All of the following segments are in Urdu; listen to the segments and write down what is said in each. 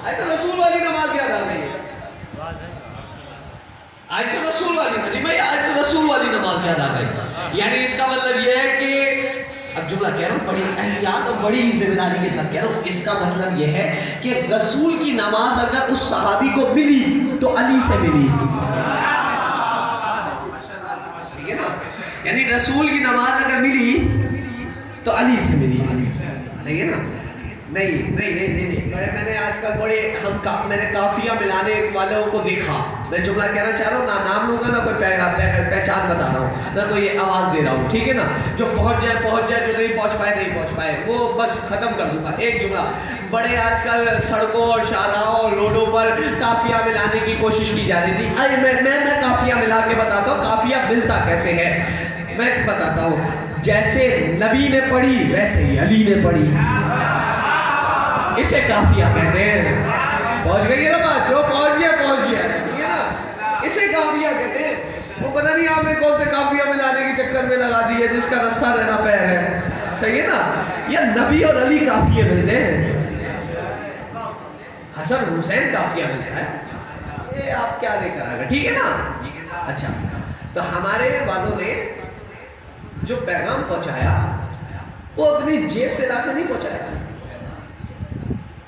آج تو رسول والی نماز یاد آ گئی ہے. آج تو رسول والی نماز بھائی، آج تو رسول والی نماز یاد آ گئی. یعنی اس کا مطلب یہ ہے کہ اب جملہ کہہ رہا ہوں بڑی احتیاط اور بڑی ذمہ داری کے ساتھ کہہ رہا ہوں. اس کا مطلب یہ ہے کہ رسول کی نماز اگر اس صحابی کو ملی تو علی سے ملی. ٹھیک ہے نا؟ یعنی رسول کی نماز اگر ملی تو علی سے ملی. صحیح ہے نا؟ نہیں میں نے آج کل بڑے میں نے قافیہ ملانے والوں کو دیکھا. میں جملہ کہنا چاہ رہا ہوں، نہ نام لوں گا نہ کوئی پہچان بتا رہا ہوں، نہ کوئی آواز دے رہا ہوں. ٹھیک ہے نا؟ جو پہنچ جائے جو نہیں پہنچ پائے وہ بس ختم کر دوں گا. ایک جملہ، بڑے آج کل سڑکوں اور شاہراہوں اور روڈوں پر قافیہ ملانے کی کوشش کی جا رہی تھی. میں قافیہ ملا کے بتاتا ہوں قافیہ ملتا کیسے ہے. میں بتاتا ہوں، جیسے نبی نے پڑھی ویسے ہی علی نے پڑھی، اسے قافیہ کہتے ہیں. پہنچ گئی ہے نا بات؟ جو پہنچ گیا ٹھیک ہے نا؟ اسے قافیہ کہتے ہیں. وہ پتہ نہیں آپ نے کون سے قافیہ ملانے کے چکر میں لگا دی ہے جس کا رسہ رہنا پیر ہے. صحیح ہے نا؟ یا نبی اور علی قافیے ملتے ہیں، حسن حسین قافیہ ملتا ہے. یہ آپ کیا لے کر آ گئے؟ ٹھیک ہے نا؟ اچھا، تو ہمارے والوں نے جو پیغام پہنچایا وہ اپنی جیب سے لا کے نہیں پہنچایا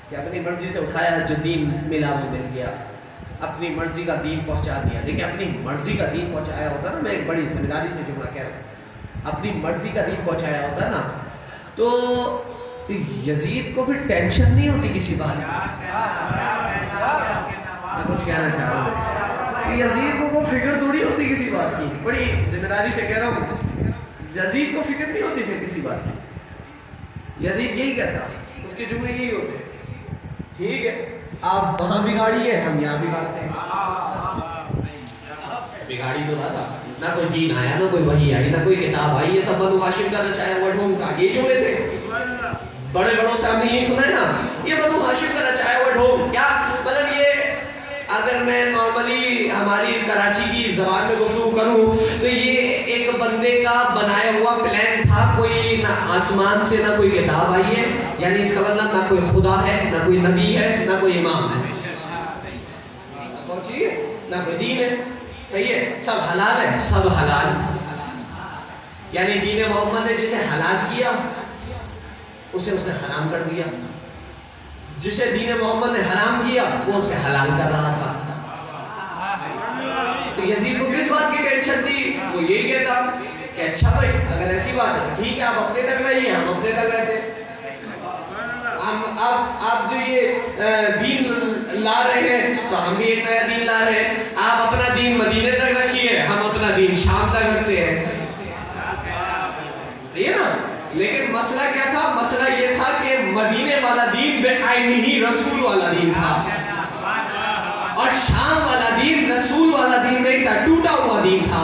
کہ اپنی مرضی سے اٹھایا، جو دین ملا وہ مل گیا، اپنی مرضی کا دین پہنچا دیا. دیکھیں اپنی مرضی کا دین پہنچایا ہوتا نا، میں ایک بڑی ذمہ داری سے جملہ کہہ رہا ہوں، اپنی مرضی کا دین پہنچایا ہوتا نا تو یزید کو پھر ٹینشن نہیں ہوتی کسی بات کی. میں کچھ کہنا چاہ رہا ہوں، یزید کو کوئی فکر تھوڑی ہوتی کسی بات کی. بڑی ذمہ داری سے کہہ رہا ہوں، یزید کو فکر نہیں ہوتی پھر کسی بات کی. یزید یہی کہتا، اس کے جملے یہی ہوتے، ٹھیک ہے آپ وہاں بگاڑی ہے ہم یہاں بگاڑتے ہیں. بگاڑی تو تھا نہ کوئی دین آیا، نہ کوئی وحی آئی، نہ کوئی کتاب آئی، یہ سب بنو ہاشم کا رچایا ہوا ڈھونگ تھا. یہ جملے تھے بڑے بڑوں سے ہم نے یہی سنا ہے نا، یہ بنو ہاشم کا رچایا ہوا ڈھونگ. کیا مطلب؟ یہ اگر میں نارملی ہماری کراچی کی زبان میں گفتگو کروں تو یہ ایک بندے کا بنایا ہوا پلان تھا. کوئی نہ آسمان سے نہ کوئی کتاب آئی ہے، یعنی اس کا مطلب نہ کوئی خدا ہے، نہ کوئی نبی ہے، نہ کوئی امام ہے، نہ کوئی دین ہے. صحیح ہے؟ سب حلال ہے، سب حلال. یعنی دین محمد نے جسے حلال کیا اسے اس نے حرام کر دیا، جسے دین محمد نے حرام کیا وہ اسے حلال کر رہا تھا. تو یزید کو کس بات کی ٹینشن تھی؟ وہ یہی کہتا کہ اچھا بھائی اگر ایسی بات ہے ٹھیک ہے، آپ اپنے تک رہیے، ہم اپنے تک رہتے ہیں. آپ جو یہ دین لا رہے ہیں تو ہم بھی ایک نیا دین لا رہے ہیں. آپ اپنا دین مدینے تک رکھیے، ہم اپنا دین شام تک رکھتے ہیں. یہ نا، لیکن مسئلہ کیا تھا؟ مسئلہ یہ تھا کہ مدینے والا دین بے عینی ہی رسول والا دین تھا، اور شام والا دین رسول والا دین نہیں تھا، ٹوٹا ہوا دین تھا.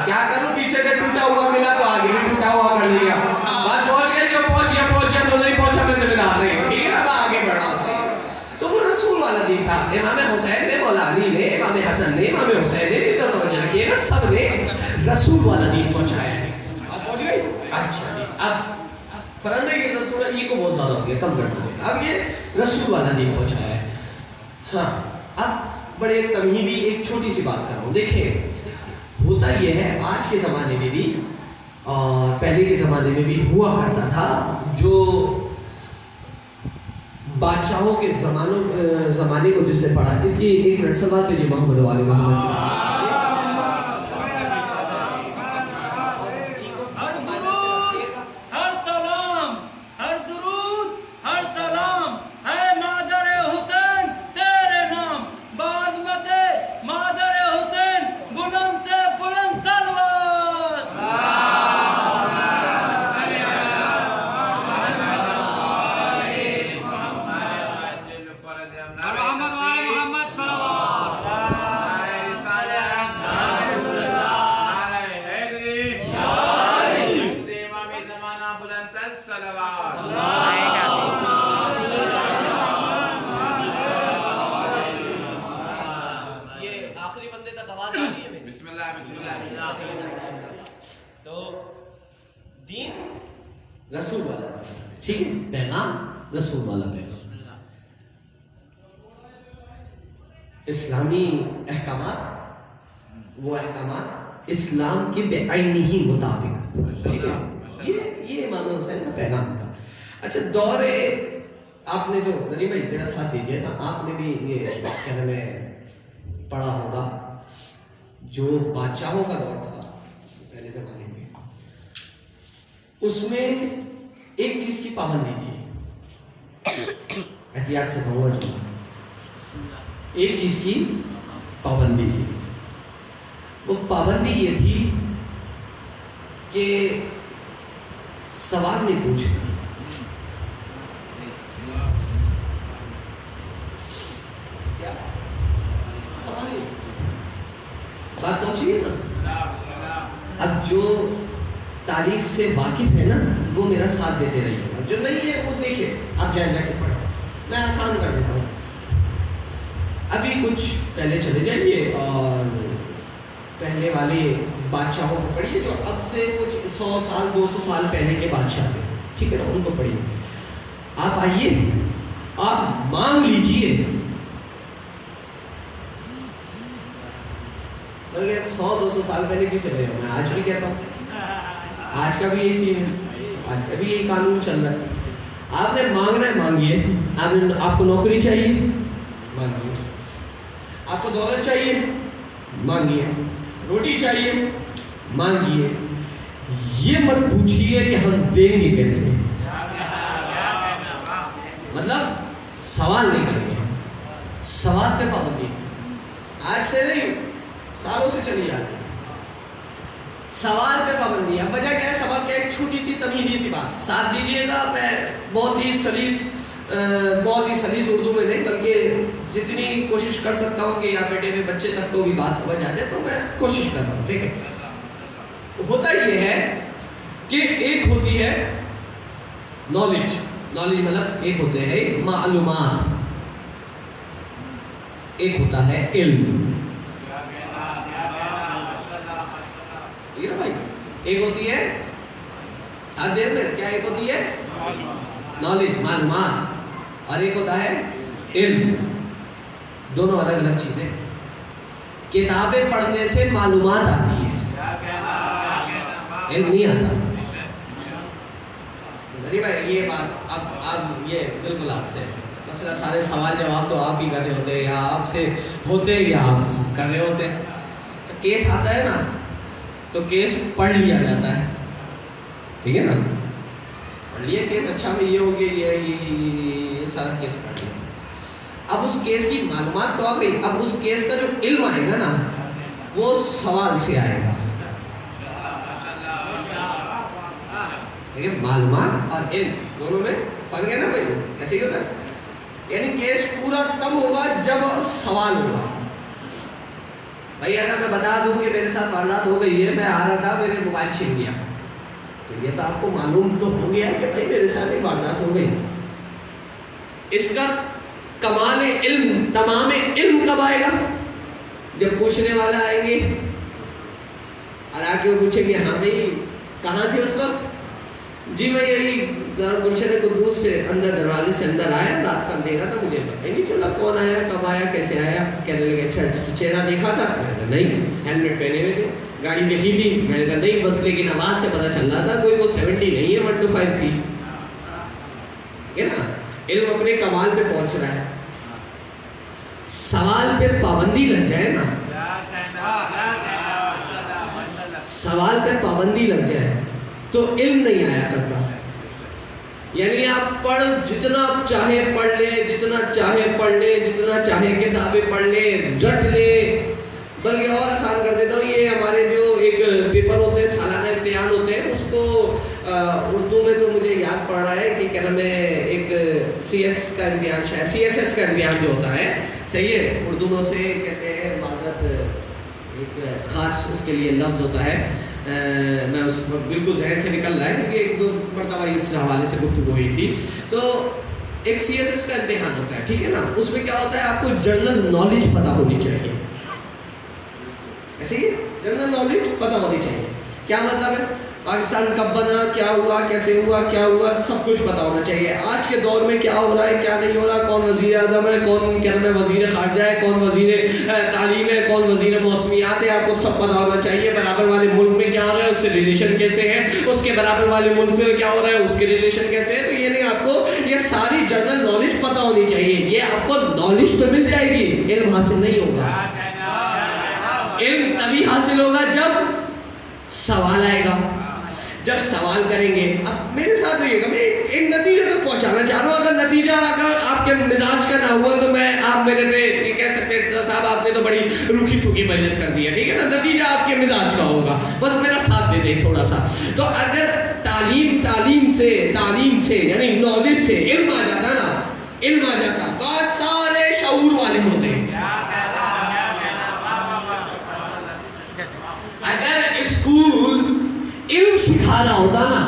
کیا کروں، پیچھے سے ٹوٹا ہوا ملا تو آگے بھی ٹوٹا ہوا کر لیا. بات پہنچ گئی، جو پہنچ گیا تو نہیں پہنچا میں ذمہ دار نہیں. ٹھیک ہے نا؟ میں آگے بڑھ رہا ہوں. تو وہ رسول والا دین تھا. امام حسین نے، مولا علی نے، امام حسن نے، امام حسین نے، بھی توجہ رکھیے گا، سب نے رسول والا دین پہنچایا ہے. بات پہنچ گئی؟ اچھا اب فرنڈے کے ساتھ تھوڑا ایگو بہت زیادہ ہو گیا، کم کر دیں. اب یہ رسول والا دین پہنچایا ہے. ہاں اب بڑے تمہیدی ایک چھوٹی سی بات کر رہا ہوں. دیکھیں ہوتا یہ ہے، آج کے زمانے میں بھی اور پہلے کے زمانے میں بھی ہوا کرتا تھا، جو بادشاہوں کے زمانے کو جس نے پڑھا، اس کی ایک منٹ سوال کیجیے محمد والے محمد. تو دین رسول والا، ٹھیک ہے، پیغام رسول والا پیغام. اسلامی احکامات، وہ احکامات اسلام کے بعینی ہی مطابق، ٹھیک ہے، یہ امام حسین کا پیغام تھا۔ اچھا، دور آپ نے جو ندیم بھائی میرا ساتھ دیجیے نا، آپ نے بھی یہ کیا نام ہے پڑھا ہوگا، جو بادشاہوں کا دور تھا پہلے زمانے میں، اس میں ایک چیز کی پابندی تھی، احتیاط سے کہوں گا جو ایک چیز کی پابندی تھی، وہ پابندی یہ تھی کہ سوال نہیں پوچھنا۔ کیا سوال نہیں پوچھنا، بات پہنچی ہے نا؟ اب جو تاریخ سے واقف ہے نا وہ میرا ساتھ دیتے رہیے گا، جو نہیں ہے وہ دیکھے، آپ جا کے پڑھو، میں آسان کر دیتا ہوں۔ ابھی کچھ پہلے چلے جائیے اور پہلے والے بادشاہوں کو پڑھیے، جو اب سے کچھ 100 سال 200 سال پہلے کے بادشاہ تھے، ٹھیک ہے نا، ان کو پڑھیے۔ آپ آئیے، آپ مانگ لیجئے، بلکہ 100-200 سال پہلے کی چلے جاؤ، میں آج بھی کہتا ہوں، آج کا بھی یہی سین ہے، آج کا بھی یہی قانون چل رہا ہے۔ آپ نے مانگنا ہے مانگیے، آپ کو نوکری چاہیے مانگیے، آپ کو دولت چاہیے مانگیے، روٹی چاہیے مانگیے، یہ مت پوچھیے کہ ہم دیں گے کیسے، مطلب سوال نہیں کریں گے، سوال پہ پابندی تھی، آج سے نہیں، سالوں سے چلی آ رہی، سوال پہ پابندی۔ اب وجہ کیا ہے، سوال کیا ہے، ایک چھوٹی سی تمہیدی سی بات، ساتھ دیجیے گا، میں بہت ہی سلیس اردو میں نہیں بلکہ جتنی کوشش کر سکتا ہوں کہ یہاں بیٹے میں بچے تک کو بھی بات سمجھ آ جائے تو میں کوشش کر رہا ہوں، ٹھیک ہے۔ ہوتا یہ ہے کہ ایک ہوتی ہے نالج مطلب ایک ہوتے ہیں معلومات، ایک ہوتا ہے علم، ٹھیک ہے بھائی، ایک ہوتی ہے ساتھ دیر میں کیا، ایک ہوتی ہے نالج معلومات، اور ایک ہوتا ہے علم، دونوں الگ الگ چیزیں۔ کتابیں پڑھنے سے معلومات آتی ہے، علم نہیں آتا۔ غریب ہے یہ بات، اب یہ بالکل آپ سے مسئلہ، سارے سوال جواب تو آپ ہی کر رہے ہوتے ہیں، یا آپ سے ہوتے یا آپ کر رہے ہوتے ہیں، تو کیس آتا ہے نا تو کیس پڑھ لیا جاتا ہے، ٹھیک ہے نا، یہ کیس اچھا میں یہ ہو گیا، یہ سارا کیس پڑھ لیا، اب اس کیس کی معلومات تو آ گئی، اب اس کیس کا جو علم آئے گا نا وہ سوال سے آئے گا، معلومات اور علم دونوں میں فرق ہے نا بھائی، ایسے ہی ہوتا ہے، یعنی کیس پورا تب ہوگا جب سوال ہوگا۔ بھائی اگر میں بتا دوں کہ میرے ساتھ واردات ہو گئی ہے، میں آ رہا تھا میرے موبائل چھین گیا، تو یہ تو آپ کو معلوم تو ہو گیا کہ بھائی میرے ساتھ ایک واردات ہو گئی، اس کا کمال علم، تمام علم کب آئے گا، جب پوچھنے والا آئیں گے اور آ کے وہ پوچھیں گے ہاں بھائی کہاں تھے اس وقت، جی میں یہی ذرا گلشن قدوس سے اندر دروازے سے اندر آیا، رات کا اندھیرا تھا، مجھے پتہ ہی نہیں چلا کون آیا کب آیا کیسے آیا، کہنے لگے اچھا چہرہ دیکھا تھا، میں نے کہا نہیں، ہیلمٹ پہنے ہوئے تھے، گاڑی دیکھی تھی، میں نے کہا نہیں بس، لیکن آواز سے پتہ چل رہا تھا کوئی وہ 70 نہیں ہے 125 تھی، ٹھیک ہے نا، علم اپنے کمال پہ پہنچ رہا ہے۔ سوال پہ پابندی لگ جائے نا، سوال پہ پابندی لگ جائے تو علم نہیں آیا کرتا، یعنی آپ جتنا چاہے پڑھ لیں، جتنا چاہے پڑھ لیں، جتنا چاہے کتابیں پڑھ لیں، رٹ لیں، بلکہ اور آسان کر دیتا ہوں، یہ ہمارے جو ایک پیپر ہوتے ہیں سالانہ امتحان ہوتے ہیں، اس کو اردو میں تو مجھے یاد پڑ رہا ہے کہ کیا نام ہے، ایک سی ایس کا امتحان، شاید سی ایس ایس کا امتحان جو ہوتا ہے، صحیح ہے، اردو میں اسے کہتے ہیں معذرت، ایک خاص اس کے لیے لفظ ہوتا ہے، میں اس وقت بالکل ذہن سے نکل رہا ہے کیونکہ ایک دو مرتبہ اس حوالے سے گفتگو ہوئی تھی، تو ایک سی ایس ایس کا امتحان ہوتا ہے، ٹھیک ہے نا، اس میں کیا ہوتا ہے آپ کو جنرل نالج پتہ ہونی چاہیے، ایسے ہی جنرل نالج پتہ ہونی چاہیے، کیا مطلب ہے، پاکستان کب بنا, کیا ہوا, کیسے ہوا, کیا ہوا, سب کچھ پتا ہونا چاہیے. آج کے دور میں کیا ہو رہا ہے, کیا نہیں ہو رہا, کون وزیر اعظم ہے, کون کیا نام ہے وزیر خارجہ ہے, کون وزیر تعلیم ہے, کون وزیر موسمیات ہے, آپ کو سب پتا ہونا چاہیے. برابر والے ملک میں کیا ہو رہا ہے, اس سے ریلیشن کیسے ہے, اس کے برابر والے ملک سے کیا ہو رہا ہے, اس کے ریلیشن کیسے ہے. تو یہ نہیں, آپ کو یہ ساری جنرل نالج پتا ہونی چاہیے. یہ آپ کو نالج تو مل جائے گی, علم حاصل نہیں ہوگا. علم تبھی حاصل ہوگا جب سوال آئے گا, جب سوال کریں گے. اب میرے ساتھ رہیے گا, میں ایک نتیجے تک پہنچانا چاہ رہا ہوں. اگر نتیجہ اگر آپ کے مزاج کا نہ ہوا تو میں آپ میرے پہ یہ کہہ سکتے ہیں صاحب آپ نے تو بڑی روکھی سوکھی مجلس کر دی ہے, ٹھیک ہے نا. نتیجہ آپ کے مزاج کا ہوگا, بس میرا ساتھ دے دیں تھوڑا سا. تو اگر تعلیم سے یعنی نالج سے علم آ جاتا نا, علم آ جاتا تو سارے شعور والے ہوتے ہیں. اگر اسکول علم سکھا رہا ہوتا نا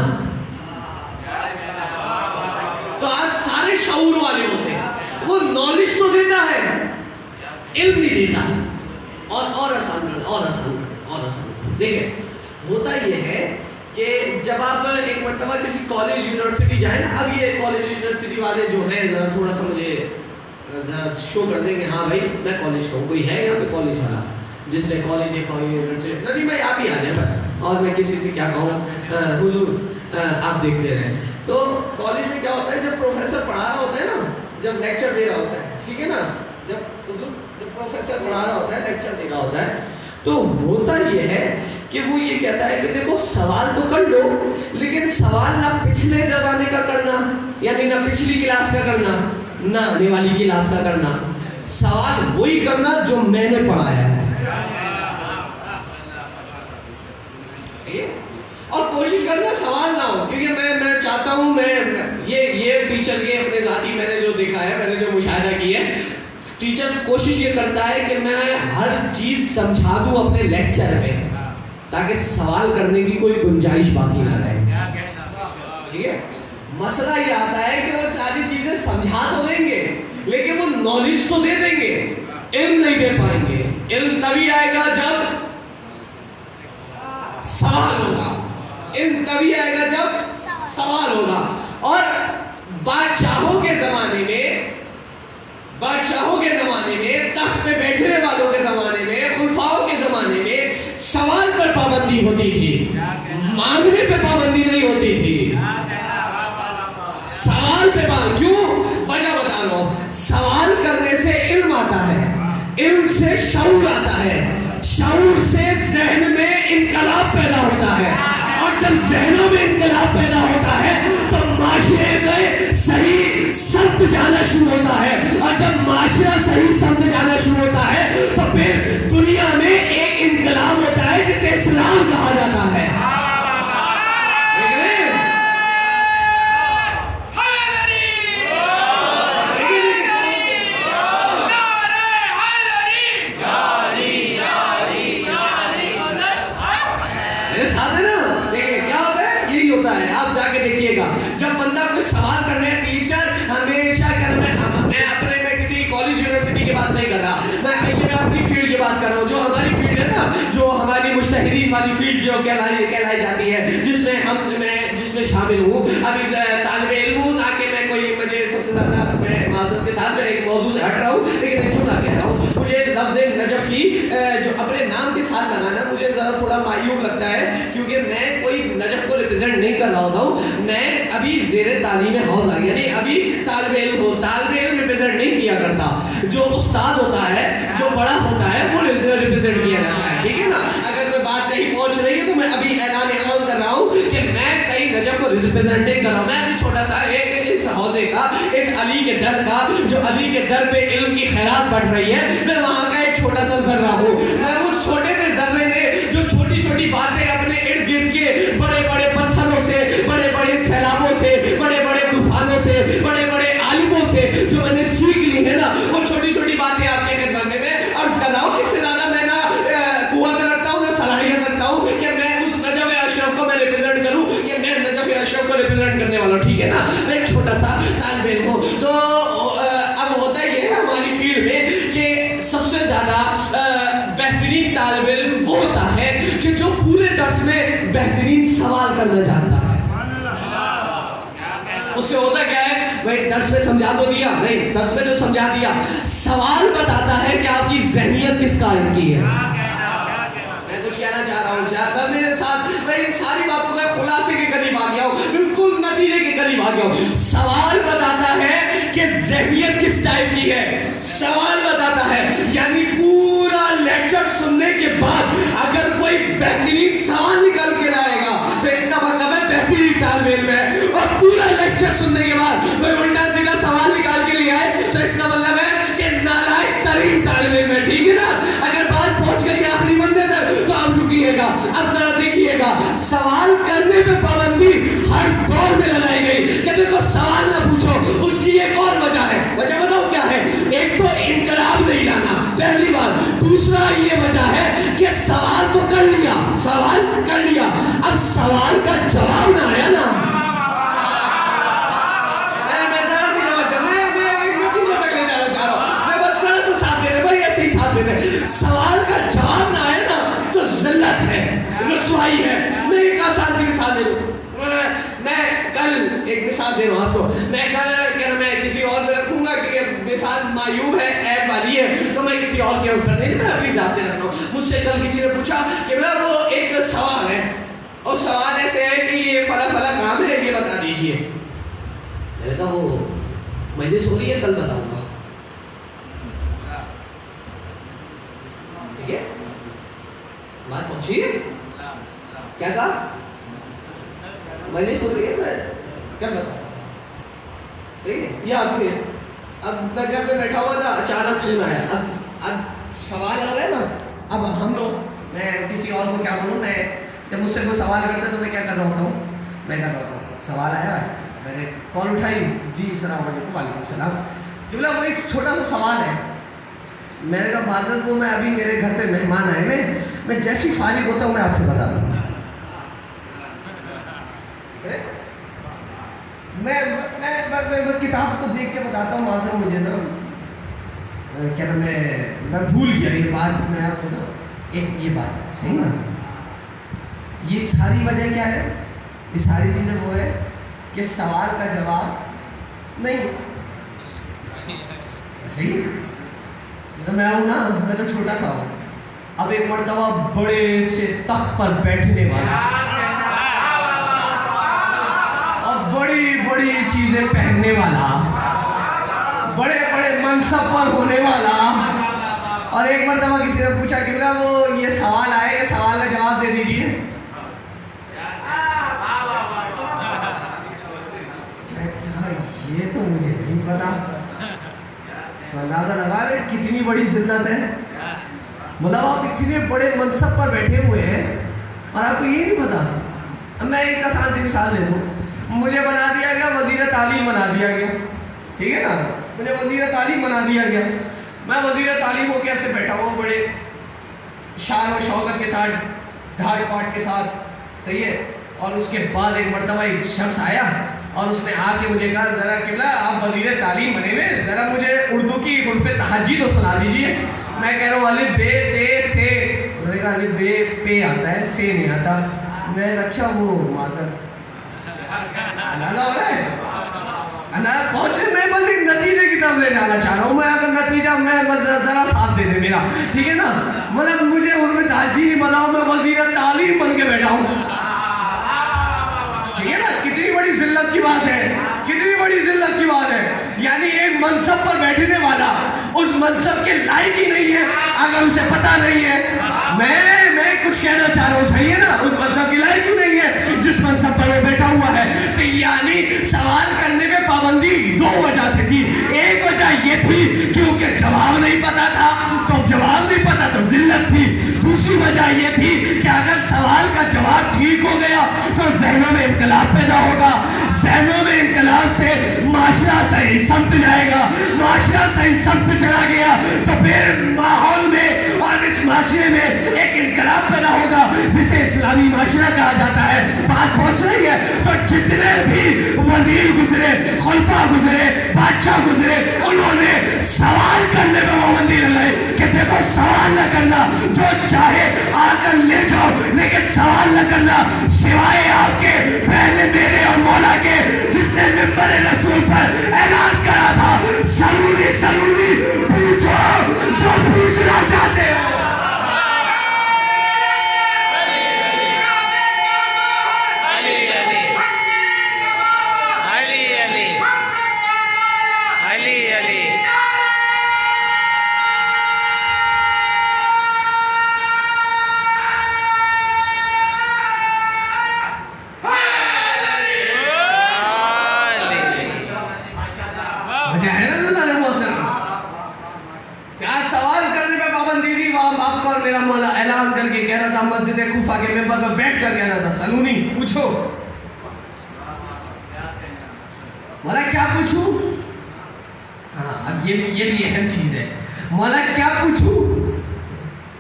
تو آج سارے شعور والے ہوتے ہیں. وہ نالج تو دیتا ہے, علم نہیں دیتا. اور آسان دیکھیں, ہوتا یہ ہے کہ جب آپ ایک مرتبہ کسی کالج یونیورسٹی جائیں نا, اب یہ کالج یونیورسٹی والے جو ہیں ذرا تھوڑا سا مجھے ذرا شو کر دیں کہ ہاں بھائی میں کالج کا ہوں. کوئی ہے یہاں پہ کالج والا جس نے کالج دیکھا ہو یونیورسٹی؟ نہیں بھائی آپ ہی آ جائیں بس, اور میں کسی سے کیا کہوں, حضور آپ دیکھتے رہیں. تو کالج میں کیا ہوتا ہے, جب پروفیسر پڑھا رہا ہوتا ہے نا, جب لیکچر دے رہا ہوتا ہے, ٹھیک ہے نا, جب پروفیسر پڑھا رہا ہوتا ہے, لیکچر دے رہا ہوتا ہے, تو ہوتا یہ ہے کہ وہ یہ کہتا ہے کہ دیکھو سوال تو کر لو, لیکن سوال نہ پچھلے زمانے کا کرنا, یعنی نہ پچھلی کلاس کا کرنا, نہ آنے والی کلاس کا کرنا. سوال وہی کرنا جو میں نے پڑھایا ہے. اور کوشش کرنا سوال نہ ہو, کیونکہ میں چاہتا ہوں, میں یہ ٹیچر کے اپنے ذاتی میں نے جو دیکھا ہے, میں نے جو مشاہدہ کی ہے, ٹیچر کوشش یہ کرتا ہے کہ میں ہر چیز سمجھا دوں اپنے لیکچر میں, تاکہ سوال کرنے کی کوئی گنجائش باقی نہ رہے. ٹھیک ہے, مسئلہ یہ آتا ہے کہ وہ ساری چیزیں سمجھا تو دیں گے, لیکن وہ نالج تو دے دیں گے, علم نہیں دے پائیں گے. علم تبھی آئے گا جب سوال ہوگا, علم تبھی آئے گا جب سوال ہوگا. اور بادشاہوں کے زمانے میں, تخت پہ بیٹھنے والوں کے زمانے میں, خلفاؤں کے زمانے میں سوال پر پابندی ہوتی تھی, مانگنے پہ پابندی نہیں ہوتی تھی. سوال پہ پابندی, کیوں؟ وجہ بتا رہا ہوں. سوال کرنے سے علم آتا ہے, علم سے شعور آتا ہے, شعور سے ذہن میں انقلاب پیدا ہوتا ہے, اور جب ذہنوں میں انقلاب پیدا ہوتا ہے تو معاشرے کا صحیح سمت جانا شروع ہوتا ہے, اور جب معاشرہ صحیح سمت جانا شروع ہوتا ہے تو پھر دنیا میں ایک انقلاب ہوتا ہے جسے اسلام کہا جاتا ہے. آپ جا کے دیکھیے گا, جب بندہ کوئی سوال کر رہے ہیں, ٹیچر ہمیشہ میں کسی کالج یونیورسٹی کی بات نہیں کر رہا, میں اپنی فیلڈ کی بات کر رہا ہوں, جو ہماری فیلڈ ہے نا, جو ہماری مجتہدین والی فیلڈ جو کہلائی جاتی ہے, جس میں شامل ہوں. ابھی طالب علم ہوں, تاکہ میں کوئی, مجھے سب سے زیادہ میں معذرت کے ساتھ میں ایک موضوع سے ہٹ رہا ہوں, لیکن ایک چھوٹا کہہ رہا ہوں. مجھے لفظ نجفی جو اپنے نام کے ساتھ لگانا مجھے ذرا تھوڑا معیوب لگتا ہے, کیونکہ میں کوئی نجف کو ریپرزینٹ نہیں کر رہا ہوتا ہوں. میں ابھی زیر تعلیم حوزہ, یعنی ابھی طالب علم ریپرزینٹ نہیں کیا کرتا. جو استاد ہوتا ہے, جو بڑا ہوتا ہے, وہ ریپرزینٹ کیا جاتا ہے. ٹھیک ہے نا, اگر کوئی بات کہیں پہنچ رہی ہے تو میں ابھی اعلان عام کر رہا ہوں کہ میں کئی نجف کو ریپرزینٹ نہیں کر رہا ہوں. میں ابھی چھوٹا سا ایک اس حوزے کا, اس علی کے در کا, جو علی کے در پہ علم کی خیرات بڑھ رہی ہے, میں وہاں کا ایک چھوٹا سا ذرہ ہوں. میں اس چھوٹے سے ذرے میں جو چھوٹی چھوٹی باتیں اپنے ارد گرد کے بڑے بڑے پتھروں سے, بڑے بڑے سیلابوں سے, بڑے بڑے طوفانوں سے, بڑے بڑے عالموں سے جو میں نے سیکھ لی ہے نا, وہ چھوٹی چھوٹی باتیں آپ کے خدمت میں عرض کر رہا ہوں. اس سے زیادہ میں نہ قوت رکھتا ہوں, نہ صلاحیت رکھتا ہوں کہ میں اس نجف اشرف کو میں ریپرزینٹ کروں, کہ میں نجف اشرف کو ریپرزینٹ کرنے والا ہوں. ٹھیک ہے نا, میں ایک چھوٹا سا طالب علم ہوں. تو اب ہوتا یہ ہے ہماری فیلڈ میں کہ سب سے زیادہ بہترین طالب علم وہ ہوتا ہے کہ جو پورے درس میں بہترین سوال کرنا جانتا ہے. اس سے ہوتا کیا ہے بھائی درس میں سمجھا تو دیا نہیں, درس میں جو سمجھا دیا, سوال بتاتا ہے کہ آپ کی ذہنیت کس قائم کی ہے. میں کچھ کہنا چاہ رہا ہوں, میرے ساتھ میں ان ساری باتوں کے خلاصے کے قریب آ گیا ہوں, بالکل نتیجے کے قریب آ گیا ہوں. سوال بتاتا ہے کہ ذہنیت کس ٹائپ کی ہے. سوال بتاتا ہے یعنی پورا لیکچر سننے کے بعد اگر کوئی بہترین سوال نکل کے لائے گا تو اس کا مطلب ہے بہترین طالب علم ہے, اور پورا لیکچر سننے کے بعد کوئی الٹا سیدھا سوال نکال کے لے آئے تو اس کا مطلب ہے کہ نالائق ترین طالب علم ہے. ٹھیک ہے نا, اگر بات پہنچ گئی آخری بندے تک تو اب رکیے گا, اب ذرا دیکھیے گا. سوال کرنے پہ پابندی ہر دور میں لگائی گئی کہ دیکھو سوال نہ پوچھو, اس کی ایک اور وجہ ہے. وجہ بتاؤ کیا ہے؟ ایک تو انقلاب نہیں لانا, پہلی بات. دوسرا یہ وجہ ہے کہ سوال تو کر لیا, سوال کر لیا, اب سوال کا جواب نہ آیا نا. میں ذرا سی توجہ, میں نتیجے تک لے جانا چاہ رہا ہوں, میں بس ذرا سا ساتھ دے دیں بھائی, ایسے ہی ساتھ دے دیں. سوال کا جواب نہ آئے نا تو ذلت ہے, رسوائی ہے. میں ایک آسان سی مثال دے دوں. میں کل ایک مثال دے رہا ہوں آپ کو. میں کل میں کسی اور میں رکھوں گا کہ مثال معیوب ہے, عیب والی ہے, تو میں کسی اور کے اوپر نہیں, میں اپنی ذات پہ رکھ رہا ہوں. مجھ سے کل کسی نے پوچھا کہ میرا وہ ایک سوال ہے, اور سوال ایسے ہے کہ یہ فلاں فلاں کام ہے, یہ بتا دیجیے. میں نے کہا وہ مجلس ہو رہی ہے, کل بتاؤں گا. ٹھیک ہے, بات پہنچی ہے. کیا کہا؟ مجلس ہو رہی ہے, میں کل بتاؤں. صحیح ہے, یہ آپ پھر اب میں گھر پہ بیٹھا ہوا تھا, اچانک فون آیا. اب سوال آ رہا ہے نا, اب ہم لوگ, میں کسی اور کو کیا بولوں, میں جب مجھ سے کوئی سوال کرتا ہے تو میں کیا کر رہا ہوتا ہوں, میں کر رہا ہوتا ہوں سوال آیا, میں نے کال اٹھائی, جی السلام علیکم. وعلیکم السلام. کہ بولا وہ ایک چھوٹا سا سوال ہے. میں نے کہا معذرت کو, میں ابھی میرے گھر پہ مہمان آئے, میں جیسی فارغ ہوتا ہوں میں آپ سے بتا دوں. میں کتاب کو دیکھ کے بتاتا ہوں, معذرت مجھے نا کیا نام ہے, میں بھول گیا یہ بات. میں آپ کو نا ایک یہ بات صحیح نا, یہ ساری وجہ کیا ہے, یہ ساری چیزیں وہ ہے کہ سوال کا جواب نہیں. صحیح, تو میں آؤں نا, میں تو چھوٹا سا ہوں. اب ایک مرتبہ بڑے سے تخت پر بیٹھنے والا, اور بڑی بڑی چیزیں پہننے والا, بڑے بڑے منصب پر ہونے والا, اور ایک مرتبہ کسی نے پوچھا کہ بولا وہ یہ سوال آئے, یہ سوال کا جواب دے دیجیے. یہ تو مجھے نہیں پتا. اندازہ لگا رہے کتنی بڑی ذلت ہے. مطلب آپ اتنے بڑے منصب پر بیٹھے ہوئے ہیں اور آپ کو یہ نہیں پتا. اب میں ایک آسان سی مثال لے دوں. مجھے بنا دیا گیا وزیر تعلیم, بنا دیا گیا, ٹھیک ہے نا, مجھے وزیر تعلیم بنا دیا گیا. میں وزیر تعلیم ہو کے ایسے بیٹھا ہوں بڑے شان و شوکت کے ساتھ, ڈھاٹ پاٹ کے ساتھ, صحیح ہے. اور اس کے بعد ایک مرتبہ ایک شخص آیا اور اس نے آ کے مجھے کہا ذرا قبلہ آپ وزیر تعلیم بنے ہوئے, ذرا مجھے اردو کی عرف تہجی تو سنا دیجیے. میں کہہ رہا ہوں الف بے تے سے. انہوں نے کہا الف بے پے آتا ہے, سے نہیں آتا. میں اچھا وہ معذرت اندازہ ہو رہا ہے, اندازہ پہنچ رہے. میں بس ایک نتیجے کی طرف لے جانا چاہ رہا ہوں. میں اگر نتیجہ, میں بس ذرا ساتھ دے دے میرا, ٹھیک ہے نا. مطلب مجھے عرف تہجی نہیں بناؤ, میں وزیر تعلیم بن کے بیٹھا ہوں. ٹھیک ہے نا, کتنی بڑی ذلت کی بات ہے, کتنی بڑی ذلت کی بات ہے. یعنی ایک منصب پر بیٹھنے والا اس منصب کے لائق ہی نہیں ہے اگر اسے پتا نہیں ہے. میں کچھ کہنا چاہ رہا ہوں, صحیح ہے نا, اس منصب کے لائق ہی نہیں ہے جس منصب پر وہ بیٹھا ہوا ہے. تو یعنی سوال کرنے پہ پابندی دو وجہ سے تھی. ایک وجہ یہ تھی کیونکہ جواب نہیں پتا تھا, تو جواب نہیں پتا تو ذلت تھی. دوسری وجہ یہ تھی کہ اگر سوال کا جواب ٹھیک ہو گیا تو ذہنوں میں انقلاب پیدا ہوگا. ذہنوں میں انقلاب سے معاشرہ صحیح سمت جائے گا. معاشرہ صحیح سمت چلا گیا تو پھر ماحول میں اور اس معاشرے میں ایک انقلاب پیدا ہوگا جسے اسلامی معاشرہ کہا جاتا ہے. بات پہنچ رہی ہے. تو جتنے بھی وزیر گزرے, خلفاء گزرے, بادشاہ گزرے, انہوں نے سوال کرنے پہ پابندی لگائی کہ دیکھو سوال نہ کرنا، جو چاہے آ کر لے جاؤ، لیکن سوال نہ کرنا سوائے آپ کے، پہلے میرے اور مولا کے، جس نے منبر رسول پر اعلان کرا تھا سلونی سلونی، پوچھو جو پوچھنا چاہتے ہو۔ اعلان کر کے کہہ رہا تھا مسجد کوفہ کے ممبر پر بیٹھ کر کہہ رہا تھا سلونی پوچھو، مولا کیا پوچھوں؟ ہاں اب یہ بھی اہم چیز ہے، مولا کیا پوچھوں؟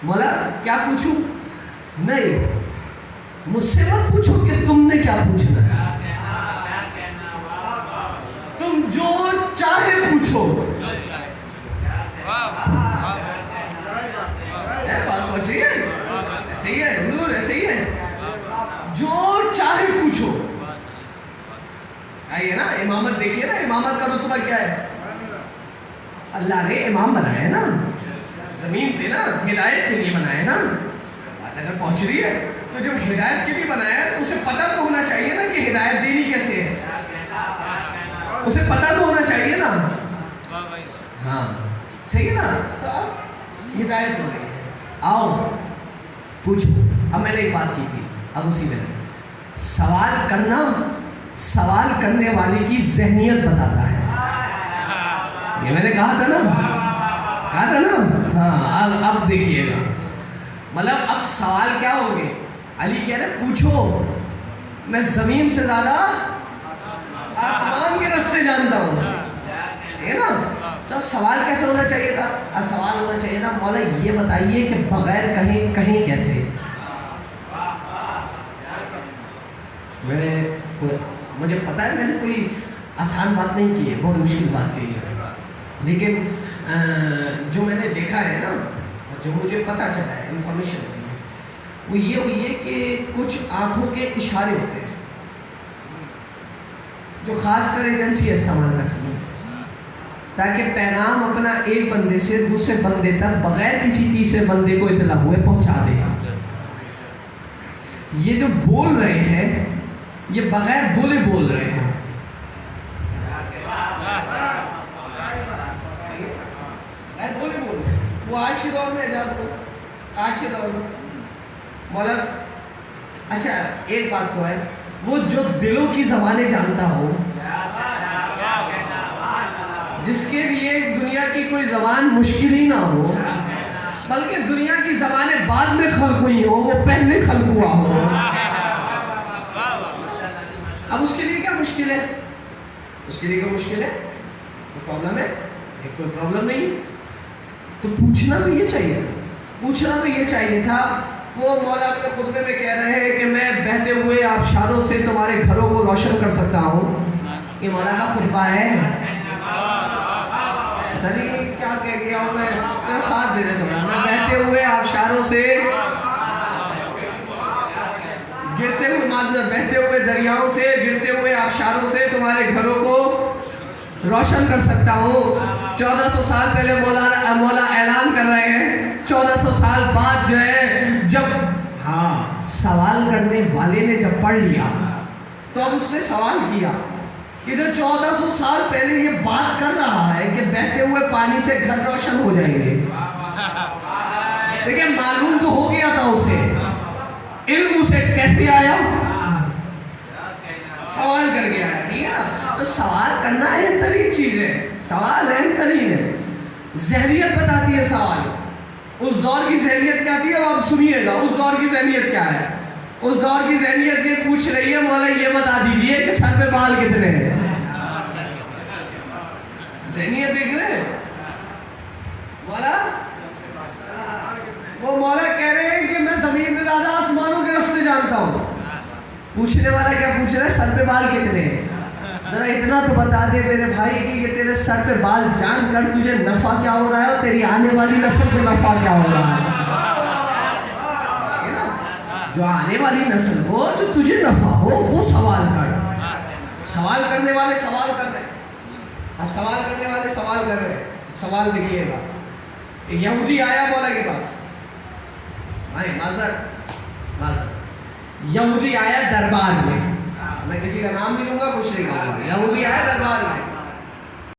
مولا کیا پوچھوں؟ نہیں، مجھ سے مت پوچھو کہ تم نے کیا پوچھنا ہے، تم جو چاہے پوچھو۔ بات پہنچ رہی ہے؟ ایسے ہی ہے حضور، ایسے ہی ہے، جو چاہے پوچھو۔ آئیے نا امامت دیکھیے نا، امامت کا رتبہ کیا ہے؟ اللہ نے امام بنایا ہے نا زمین پہ، نا ہدایت کے لیے بنایا ہے نا۔ بات اگر پہنچ رہی ہے تو جب ہدایت کے لیے بنایا ہے تو اسے پتہ تو ہونا چاہیے نا کہ ہدایت دینی کیسے ہے، اسے پتہ تو ہونا چاہیے نا۔ ہاں صحیح ہے نا، تو اب ہدایت ہو رہی ہے، آؤ پوچھو۔ اب میں نے ایک بات کی تھی، اب اسی میں سوال کرنا سوال کرنے والے کی ذہنیت بتاتا ہے، یہ میں نے کہا تھا نا، ہاں اب دیکھیے گا، مطلب اب سوال کیا ہوں گے؟ علی کہہ رہے پوچھو، میں زمین سے زیادہ آسمان کے راستے جانتا ہوں، ہے نا؟ تو اب سوال کیسے ہونا چاہیے تھا؟ اب سوال ہونا چاہیے تھا مولا یہ بتائیے کہ بغیر کہیں کیسے؟ مجھے پتا ہے میں نے کوئی آسان بات نہیں کی ہے، بہت مشکل بات کی ہے، لیکن جو میں نے دیکھا ہے نا، جو مجھے پتا چلا ہے انفارمیشن وہ یہ ہوئی ہے کہ کچھ آنکھوں کے اشارے ہوتے ہیں جو خاص کر ایجنسی استعمال کرتی ہیں تاکہ پیغام اپنا ایک بندے سے دوسرے بندے تک بغیر کسی تیسرے بندے کو اطلاع ہوئے پہنچا دے۔ یہ جو بول رہے ہیں یہ بغیر بولے بول رہے ہیں، وہ آج کے دور میں آج کے دور میں مولا اچھا ایک بات تو ہے، وہ جو دلوں کی زبانیں جانتا ہو، جس کے لیے دنیا کی کوئی زبان مشکل ہی نہ ہو، بلکہ دنیا کی زبانیں بعد میں خلق ہوئی ہو، وہ پہلے خلق ہوا ہو، اب اس کے لیے کیا مشکل ہے؟ اس کے لیے کوئی مشکل ہے؟ کوئی پرابلم ہے؟ کوئی پرابلم نہیں، تو پوچھنا تو یہ چاہیے تھا۔ وہ مولا اپنے خطبے میں کہہ رہے ہیں کہ میں بہتے ہوئے آبشاروں سے تمہارے گھروں کو روشن کر سکتا ہوں، یہ مولا کا خطبہ ہے، پتہ نہیں کیا کہہ گیا ہوں میں ساتھ دے دیتا ہوں، میں بہتے ہوئے آبشاروں سے گرتے ہوئے بہتے ہوئے دریاؤں سے گرتے ہوئے آبشاروں سے تمہارے گھروں کو روشن کر سکتا ہوں۔ 1400 سال پہلے مولا اعلان کر رہے ہیں، 1400 سال بعد جو ہے جب سوال کرنے والے نے جب پڑھ لیا تو اب اس نے سوال کیا کہ جو 1400 سال پہلے یہ بات کر رہا ہے کہ بہتے ہوئے پانی سے گھر روشن ہو جائیں گے، لیکن معلوم تو ہو گیا تھا اسے، علم اسے کیسے آیا؟ سوال کر کے آیا، ٹھیک ہے نا؟ تو سوال کرنا اہم ترین چیز ہے، سوال اہم ترین ہے، ذہنیت بتاتی ہے سوال۔ اس دور کی ذہنیت کیا تھی؟ اب آپ سنیے گا اس دور کی ذہنیت کیا ہے۔ اس دور کی ذہنیت یہ پوچھ رہی ہے مولا یہ بتا دیجئے کہ سر پہ بال کتنے ہیں؟ ذہنیت دیکھ رہے ہیں مولا؟ وہ مولا کہہ رہے ہیں کہ میں زمین سے زیادہ آسمانوں کے راستے جانتا ہوں۔ پوچھنے والا کیا پوچھ رہا ہے؟ سر پہ بال کتنے ہیں؟ ذرا اتنا تو بتا دے میرے بھائی کہ یہ تیرے سر پہ بال جان کر تجھے نفع کیا ہو رہا ہے اور تیری آنے والی نسل کو نفع کیا ہو رہا ہے. جو آنے والی نسل ہو, جو تجھے نفع ہو, وہ سوال کر. سوال کرنے والے سوال کر رہے, اب سوال کرنے والے سوال کر رہے. سوال لکھیے گا. ایک یہودی آیا مولا کے پاس, یہودی آیا دربار میں, میں کسی کا نام نہیں لوں گا, کچھ نہیں کہوں گا. یہودی آیا دربار میں,